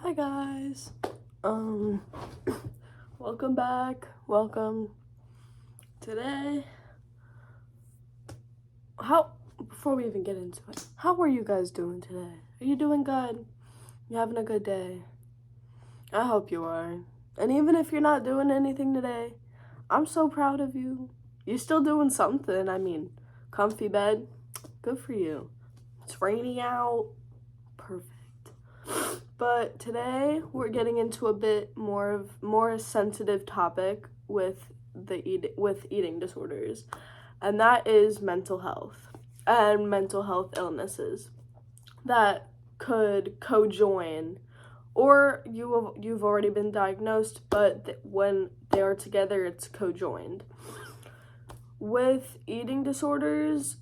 Hi guys. Welcome back. Welcome. Today, before we even get into it, how are you guys doing today? Are you doing good? You having a good day? I hope you are. And even if you're not doing anything today, I'm so proud of you. You're still doing something. I mean, comfy bed. Good for you. It's rainy out. Perfect. But today we're getting into a bit more sensitive topic with eating disorders, and that is mental health and mental health illnesses that could co-join, or you've already been diagnosed, but when they are together, it's co-joined. With eating disorders,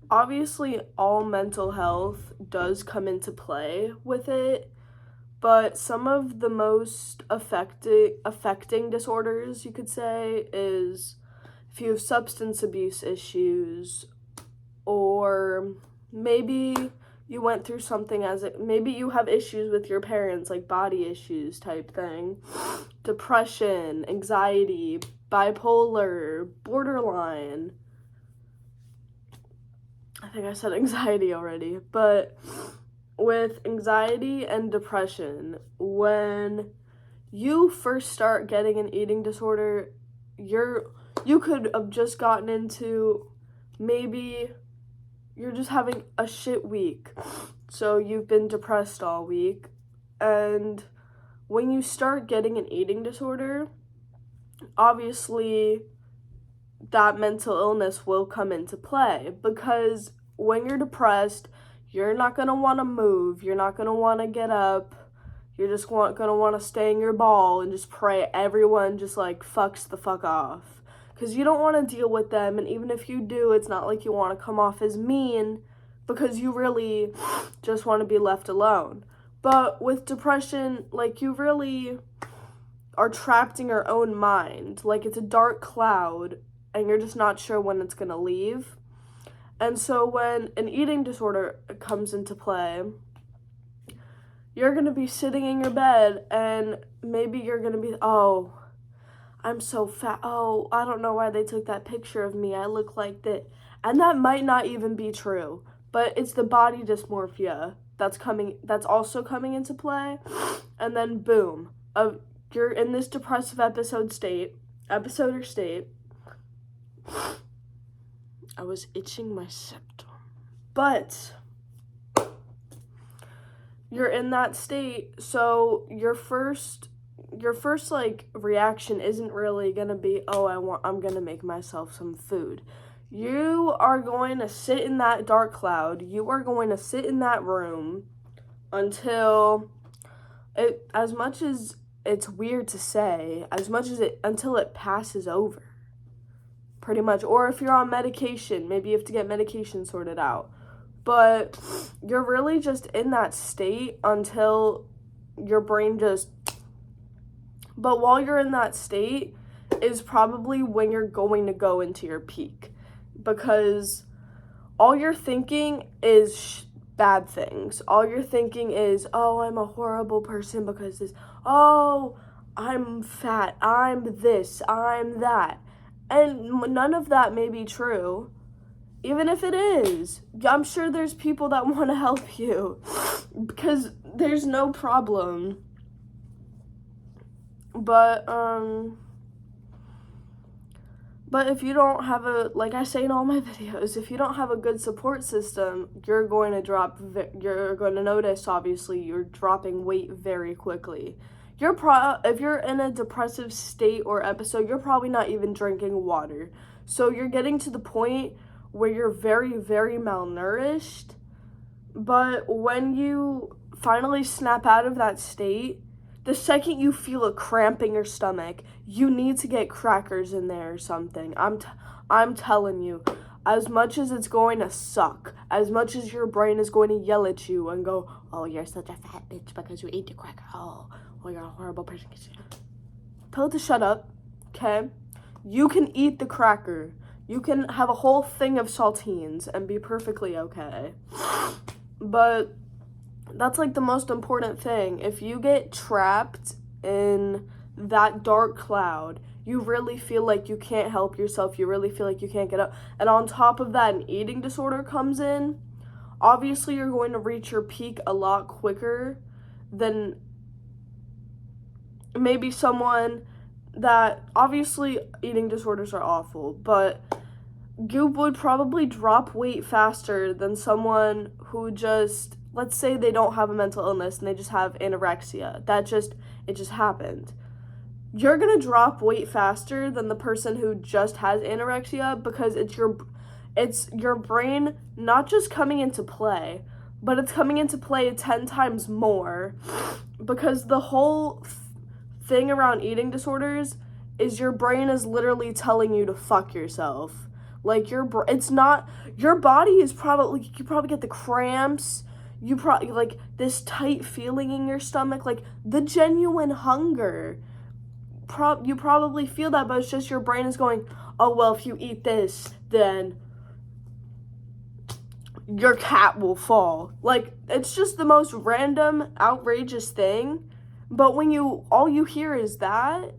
obviously all mental health does come into play with it, but some of the most affecting disorders, you could say, is if you have substance abuse issues, or maybe you went through something maybe you have issues with your parents, like body issues type thing, depression, anxiety, bipolar, borderline. I think I said anxiety already, but with anxiety and depression, when you first start getting an eating disorder, you could have just gotten into, maybe you're just having a shit week. So you've been depressed all week, and when you start getting an eating disorder, obviously that mental illness will come into play, because when you're depressed, you're not going to want to move, you're not going to want to get up, you're just going to want to stay in your ball and just pray everyone just like fucks the fuck off, because you don't want to deal with them. And even if you do, it's not like you want to come off as mean, because you really just want to be left alone. But with depression, like, you really are trapped in your own mind, like it's a dark cloud and you're just not sure when it's going to leave. And so when an eating disorder comes into play, you're going to be sitting in your bed and maybe you're going to be, oh, I'm so fat. Oh, I don't know why they took that picture of me. I look like that. And that might not even be true, but it's the body dysmorphia that's also coming into play. And then boom, you're in this depressive episode or state. I was itching my septum. But you're in that state, so your first like reaction isn't really gonna be, oh, I'm gonna make myself some food. You are going to sit in that dark cloud. You are going to sit in that room until as much as it's weird to say, until it passes over. Pretty much. Or if you're on medication, maybe you have to get medication sorted out. But you're really just in that state until your brain but while you're in that state is probably when you're going to go into your peak, because all you're thinking is bad things. All you're thinking is, oh, I'm a horrible person because this, oh, I'm fat, I'm this, I'm that. And none of that may be true. Even if it is, I'm sure there's people that want to help you, because there's no problem. But if you don't have like I say in all my videos, if you don't have a good support system, you're going to notice, obviously, you're dropping weight very quickly. If you're in a depressive state or episode, you're probably not even drinking water. So you're getting to the point where you're very, very malnourished. But when you finally snap out of that state, the second you feel a cramp in your stomach, you need to get crackers in there or something. I'm telling you, as much as it's going to suck, as much as your brain is going to yell at you and go, oh, you're such a fat bitch because you ate the cracker. Oh, you're a horrible person. Tell it to shut up, okay? You can eat the cracker. You can have a whole thing of saltines and be perfectly okay. But That's like the most important thing. If you get trapped in that dark cloud, you really feel like you can't help yourself. You really feel like you can't get up. And on top of that, an eating disorder comes in. Obviously, you're going to reach your peak a lot quicker than maybe someone that, obviously eating disorders are awful, but you would probably drop weight faster than someone who just, let's say they don't have a mental illness and they just have anorexia. It just happened. You're gonna drop weight faster than the person who just has anorexia, because it's your brain not just coming into play, but it's coming into play 10 times more, because the whole thing around eating disorders is your brain is literally telling you to fuck yourself. Like, it's not, your body is probably, you probably get the cramps, you probably, like, this tight feeling in your stomach, like, the genuine hunger. You probably feel that, but it's just your brain is going, oh, well, if you eat this, then your cat will fall. Like, it's just the most random, outrageous thing, but when all you hear is that,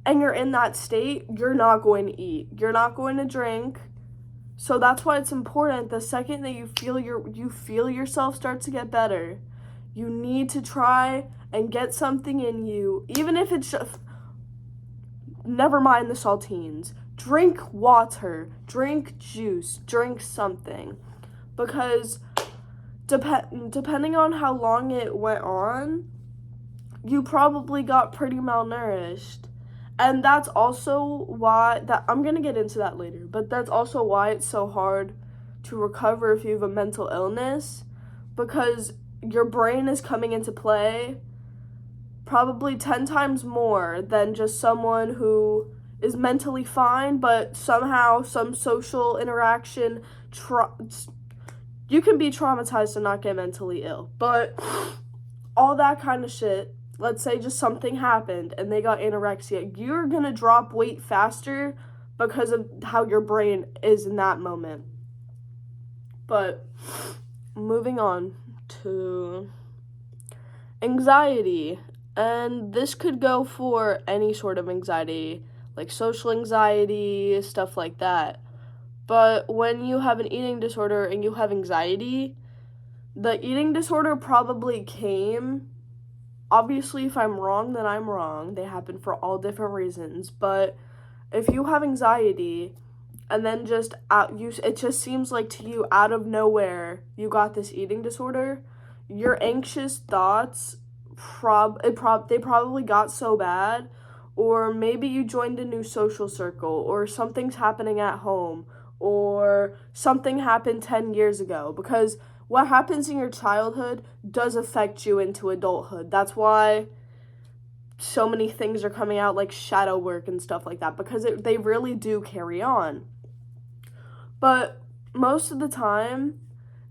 and you're in that state, you're not going to eat. You're not going to drink. So that's why it's important. The second that you feel yourself start to get better, you need to try and get something in you, even if it's just, never mind the saltines. Drink water, drink juice, drink something. Because depending on how long it went on, you probably got pretty malnourished. And that's also why, I'm going to get into that later, but that's also why it's so hard to recover if you have a mental illness, because your brain is coming into play probably 10 times more than just someone who is mentally fine, but somehow some social interaction, you can be traumatized and not get mentally ill, but all that kind of shit. Let's say just something happened and they got anorexia, you're gonna drop weight faster because of how your brain is in that moment. But moving on to anxiety, and this could go for any sort of anxiety, like social anxiety, stuff like that. But when you have an eating disorder and you have anxiety, the eating disorder probably came, obviously, if I'm wrong, then I'm wrong. They happen for all different reasons. But if you have anxiety, and then it just seems like to you out of nowhere, you got this eating disorder, your anxious thoughts, they probably got so bad, or maybe you joined a new social circle, or something's happening at home, or something happened 10 years ago, because what happens in your childhood does affect you into adulthood. That's why so many things are coming out, like shadow work and stuff like that, because they really do carry on. But most of the time,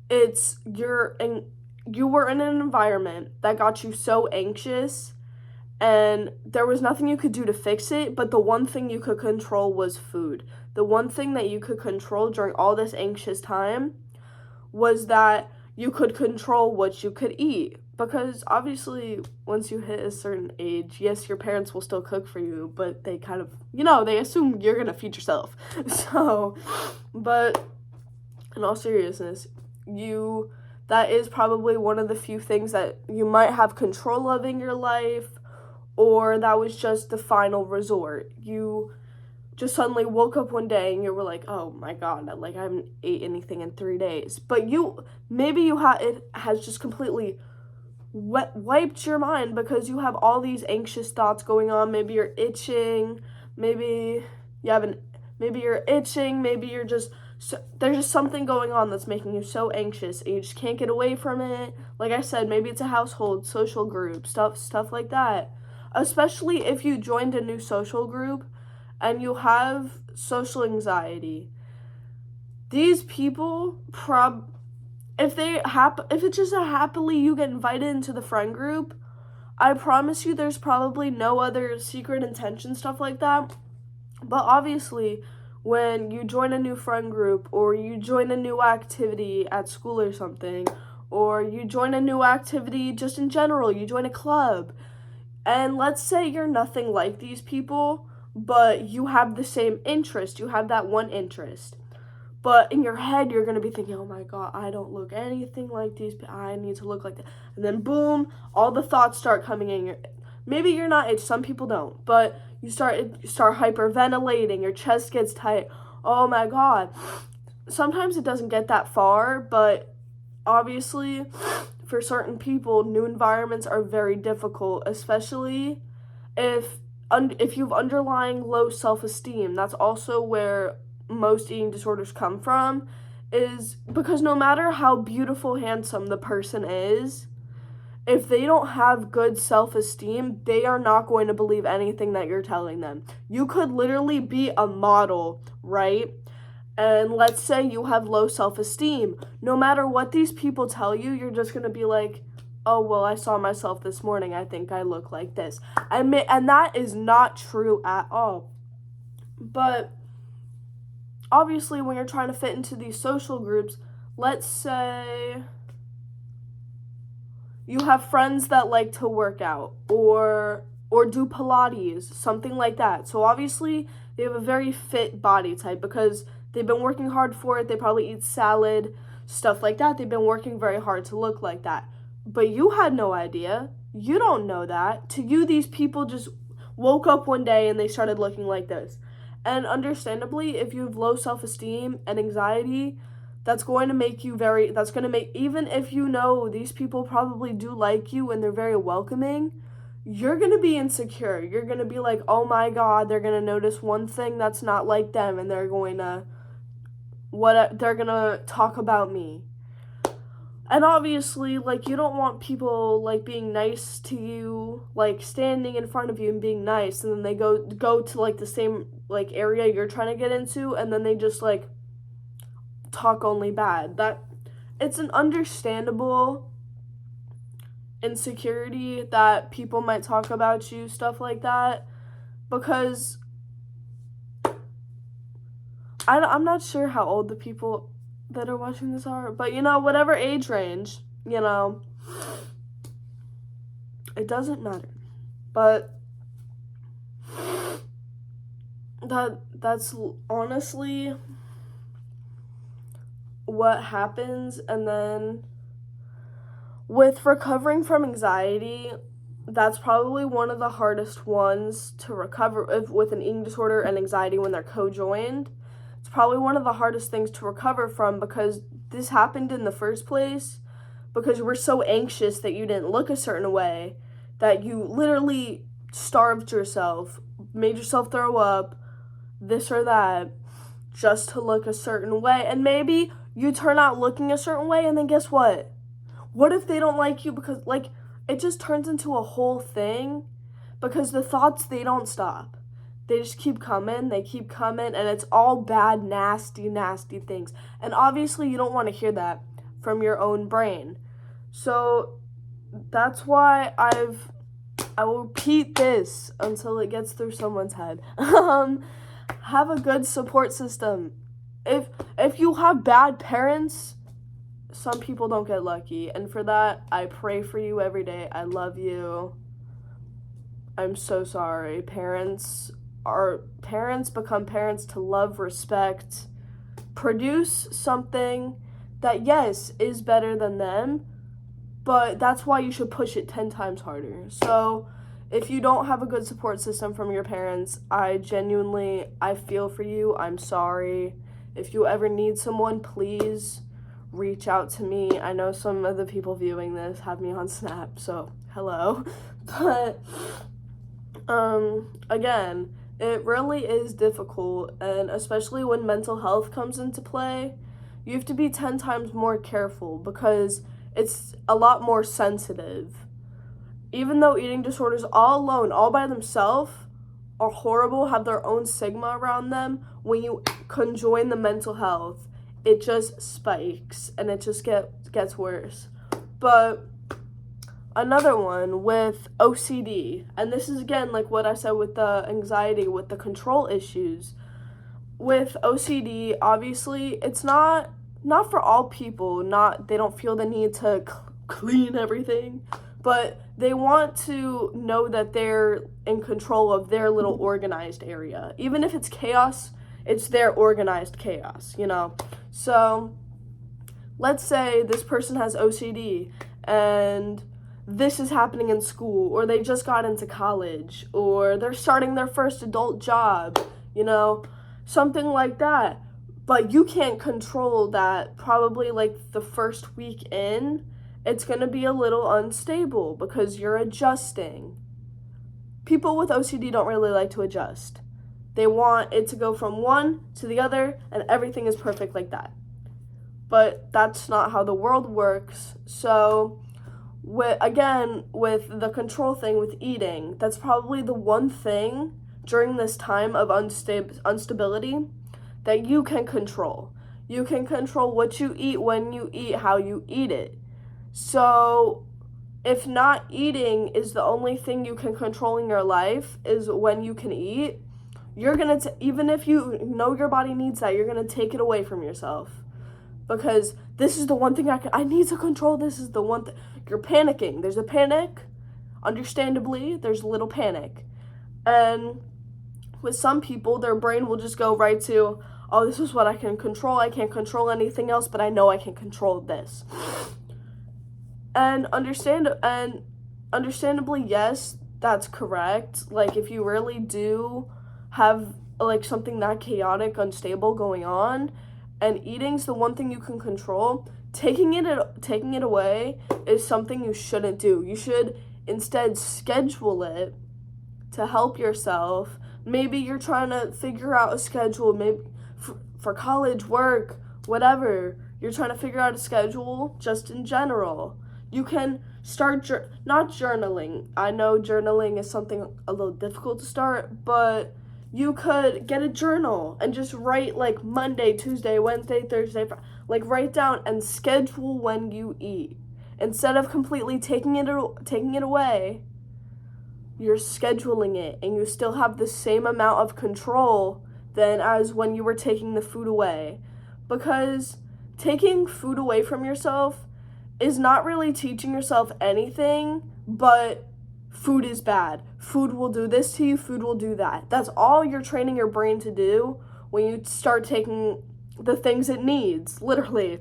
it's you were in an environment that got you so anxious, and there was nothing you could do to fix it, but the one thing you could control was food. The one thing that you could control during all this anxious time was that you could control what you could eat. Because obviously, once you hit a certain age, yes, your parents will still cook for you, but they kind of, they assume you're going to feed yourself. So, but in all seriousness, that is probably one of the few things that you might have control of in your life, or that was just the final resort. You just suddenly woke up one day and you were like, oh my god, like I haven't ate anything in 3 days. But it has just completely wiped your mind, because you have all these anxious thoughts going on. Maybe you're itching, maybe you're itching, maybe you're just, there's just something going on that's making you so anxious and you just can't get away from it. Like I said, maybe it's a household, social group, stuff like that. Especially if you joined a new social group and you have social anxiety. These people if it's just a happily you get invited into the friend group, I promise you there's probably no other secret intention, stuff like that. But obviously, when you join a new friend group, or you join a new activity at school or something, or you join a new activity just in general, you join a club. And let's say you're nothing like these people, but you have the same interest. You have that one interest. But in your head, you're going to be thinking, oh my God, I don't look anything like these people. I need to look like that. And then boom, all the thoughts start coming in. Maybe you're not, some people don't, but you start hyperventilating. Your chest gets tight. Oh my God. Sometimes it doesn't get that far, but obviously for certain people, new environments are very difficult, especially if you have underlying low self-esteem. That's also where most eating disorders come from, is because no matter how beautiful, handsome the person is, if they don't have good self-esteem, they are not going to believe anything that you're telling them. You could literally be a model, right? And let's say you have low self-esteem. No matter what these people tell you, you're just going to be like, oh, well, I saw myself this morning. I think I look like this. And that is not true at all. But obviously, when you're trying to fit into these social groups, let's say you have friends that like to work out or do Pilates, something like that. So obviously, they have a very fit body type because they've been working hard for it. They probably eat salad, stuff like that. They've been working very hard to look like that. But you had no idea. You don't know that. To you, these people just woke up one day and they started looking like this. And understandably, if you have low self-esteem and anxiety, even if you know these people probably do like you and they're very welcoming, you're going to be insecure. You're going to be like, oh my God, they're going to notice one thing that's not like them and they're going to talk about me. And obviously, like, you don't want people, like, being nice to you, like, standing in front of you and being nice, and then they go to, like, the same, like, area you're trying to get into, and then they just, like, talk only bad. It's an understandable insecurity that people might talk about you, stuff like that, because I'm not sure how old the people that are watching this are, but whatever age range, it doesn't matter. But that's honestly what happens. And then with recovering from anxiety, that's probably one of the hardest ones to recover with an eating disorder and anxiety when they're co-joined. It's probably one of the hardest things to recover from because this happened in the first place because you were so anxious that you didn't look a certain way that you literally starved yourself, made yourself throw up, this or that, just to look a certain way. And maybe you turn out looking a certain way, and then guess what? What if they don't like you? Because, like, it just turns into a whole thing because the thoughts, they don't stop. They just keep coming, and it's all bad, nasty, nasty things. And obviously, you don't want to hear that from your own brain. So that's why I will repeat this until it gets through someone's head. Have a good support system. If you have bad parents, some people don't get lucky. And for that, I pray for you every day. I love you. I'm so sorry. Parents become parents to love, respect, produce something that, yes, is better than them, but that's why you should push it 10 times harder. So if you don't have a good support system from your parents, I feel for you. I'm sorry. If you ever need someone, please reach out to me. I know some of the people viewing this have me on Snap, so hello. But again, it really is difficult, and especially when mental health comes into play, you have to be 10 times more careful because it's a lot more sensitive. Even though eating disorders all alone, all by themselves, are horrible, have their own stigma around them, when you conjoin the mental health, it just spikes and it just gets worse. But another one with OCD, and this is again like what I said with the anxiety, with the control issues. With OCD, obviously, it's not not for all people, they don't feel the need to clean everything, but they want to know that they're in control of their little organized area. Even if it's chaos, it's their organized chaos, you know? So let's say this person has OCD and this is happening in school, or they just got into college, or they're starting their first adult job, you know, something like that. But you can't control that. Probably like the first week in, it's going to be a little unstable because you're adjusting. People with OCD don't really like to adjust. They want it to go from one to the other, and everything is perfect like that. But that's not how the world works. So, with the control thing with eating, that's probably the one thing during this time of instability that you can control. You can control what you eat, when you eat, how you eat it. So if not eating is the only thing you can control in your life, is when you can eat, you're going to, even if you know your body needs that, you're going to take it away from yourself. Because this is the one thing I need to control. This is the one thing. You're panicking. There's a panic. Understandably, there's a little panic. And with some people, their brain will just go right to, oh, this is what I can control. I can't control anything else, but I know I can control this. And understandably, yes, that's correct. Like, if you really do have like something that chaotic, unstable going on, and eating's the one thing you can control, taking it away is something you shouldn't do. You should instead schedule it to help yourself. Maybe you're trying to figure out a schedule, maybe for college, work, whatever. You're trying to figure out a schedule just in general. You can start, not journaling. I know journaling is something a little difficult to start, but you could get a journal and just write like Monday, Tuesday, Wednesday, Thursday, like write down and schedule when you eat. Instead of completely taking it away, you're scheduling it, and you still have the same amount of control than as when you were taking the food away. Because taking food away from yourself is not really teaching yourself anything, but food is bad. Food will do this to you, food will do that. That's all you're training your brain to do when you start taking the things it needs. Literally,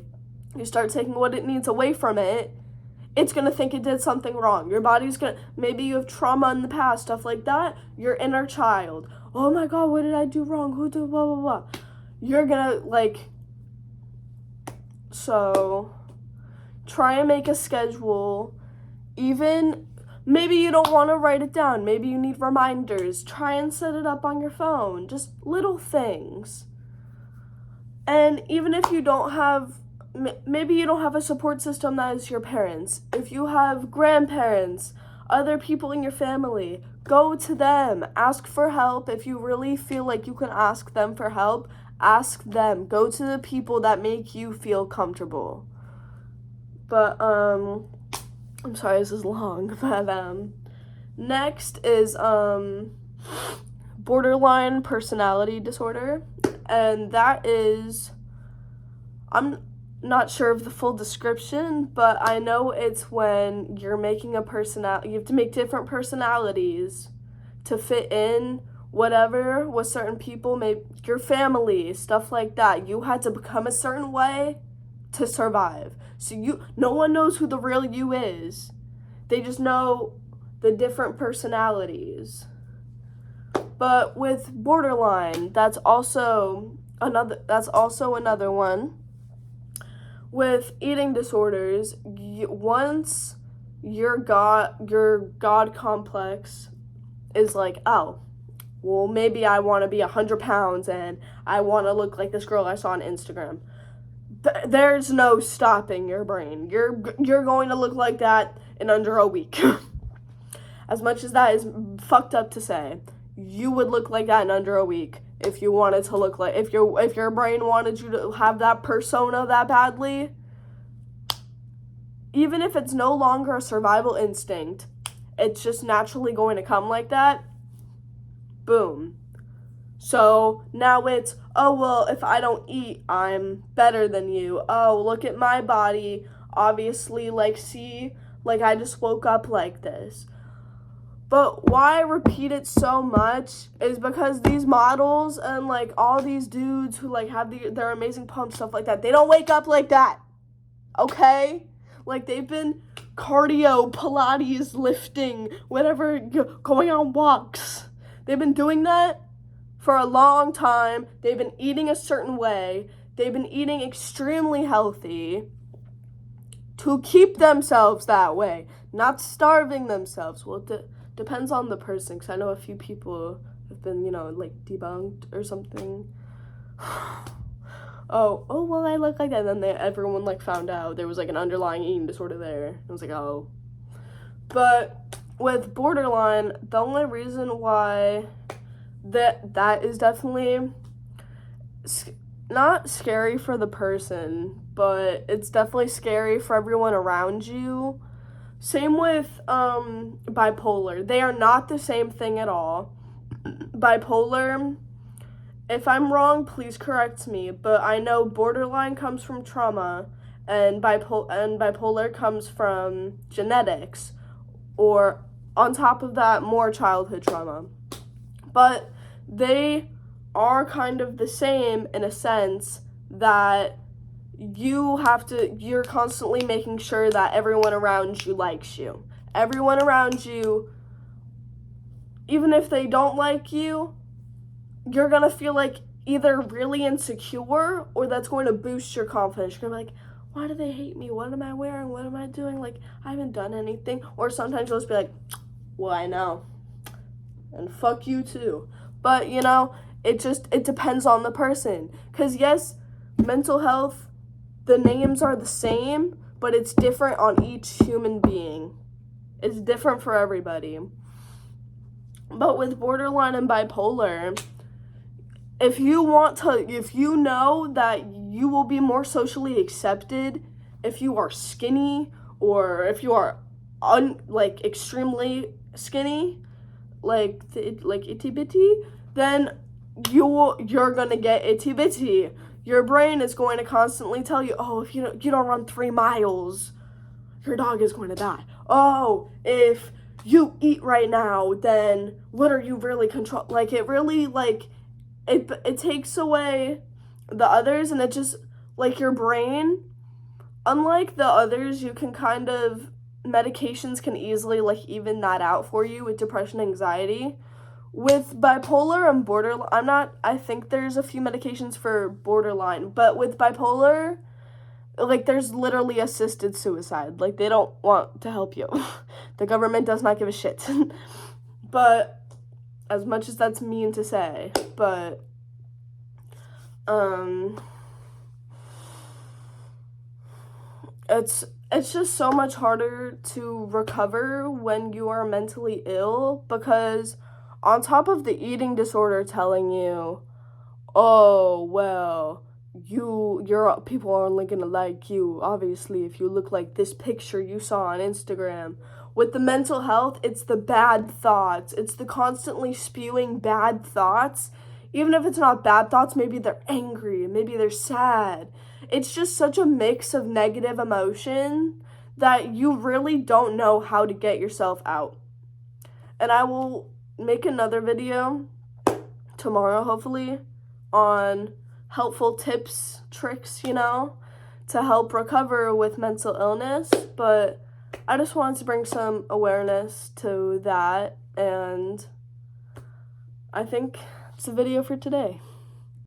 you start taking what it needs away from it, it's going to think it did something wrong. Your body's going to, maybe you have trauma in the past, stuff like that. Your inner child. Oh my God, what did I do wrong? Who did blah, blah, blah. You're going to so try and make a schedule. Even, maybe you don't want to write it down. Maybe you need reminders. Try and set it up on your phone. Just little things. And even if you don't have, maybe you don't have a support system that is your parents. If you have grandparents, other people in your family, go to them. Ask for help. If you really feel like you can ask them for help, ask them. Go to the people that make you feel comfortable. But, I'm sorry, this is long, but, next is, borderline personality disorder, and that is, I'm not sure of the full description, but I know it's when you're making you have to make different personalities to fit in whatever with certain people, maybe your family, stuff like that. You had to become a certain way to survive. So no one knows who the real you is. They just know the different personalities. But with borderline, that's also another one. With eating disorders, once your God complex is like, oh, well, maybe I want to be 100 pounds and I want to look like this girl I saw on Instagram. There's no stopping your brain. You're going to look like that in under a week. As much as that is fucked up to say, you would look like that in under a week if you wanted to look like, if your brain wanted you to have that persona that badly. Even if it's no longer a survival instinct, it's just naturally going to come like that. Boom. So now it's, oh, well, if I don't eat, I'm better than you. Oh, look at my body. Obviously, like, see, like, I just woke up like this. But why I repeat it so much is because these models and, like, all these dudes who, like, have their amazing pumps, stuff like that, they don't wake up like that, okay? Like, they've been cardio, Pilates, lifting, whatever, going on walks. They've been doing that for a long time. They've been eating a certain way. They've been eating extremely healthy to keep themselves that way, not starving themselves. Well, depends on the person, because I know a few people have been, like, debunked or something. oh, well, I look like that. And then everyone, like, found out there was, like, an underlying eating disorder there. I was like, oh. But with borderline, the only reason why that is definitely not scary for the person, but it's definitely scary for everyone around you. Same with bipolar. They are not the same thing at all. Bipolar, if I'm wrong, please correct me, but I know borderline comes from trauma and bipolar comes from genetics, or on top of that, more childhood trauma. But they are kind of the same in a sense that you're constantly making sure that everyone around you likes you. Everyone around you, even if they don't like you, you're gonna feel like either really insecure or that's going to boost your confidence. You're gonna be like, why do they hate me? What am I wearing? What am I doing? Like, I haven't done anything. Or sometimes you'll just be like, well, I know. And fuck you too. But, it depends on the person. Because, yes, mental health, the names are the same, but it's different on each human being. It's different for everybody. But with borderline and bipolar, if you know that you will be more socially accepted if you are skinny, or if you are extremely skinny, like itty bitty, then you're gonna get itty bitty. Your brain is going to constantly tell you, oh, if you don't run 3 miles, your dog is going to die. Oh, if you eat right now, then what are you really control? Like, it really, like, it takes away the others, and it just, like, your brain, unlike the others, you can kind of, medications can easily, like, even that out for you with depression, anxiety. With bipolar and borderline, I think there's a few medications for borderline, but with bipolar, like, there's literally assisted suicide. Like, they don't want to help you. The government does not give a shit. But, as much as that's mean to say, but, it's just so much harder to recover when you are mentally ill, because on top of the eating disorder telling you, oh, well, your people are only gonna like you, obviously, if you look like this picture you saw on Instagram. With the mental health, it's the bad thoughts. It's the constantly spewing bad thoughts. Even if it's not bad thoughts, maybe they're angry, maybe they're sad. It's just such a mix of negative emotion that you really don't know how to get yourself out. And I will make another video tomorrow, hopefully, on helpful tips, tricks, to help recover with mental illness. But I just wanted to bring some awareness to that, and I think it's a video for today.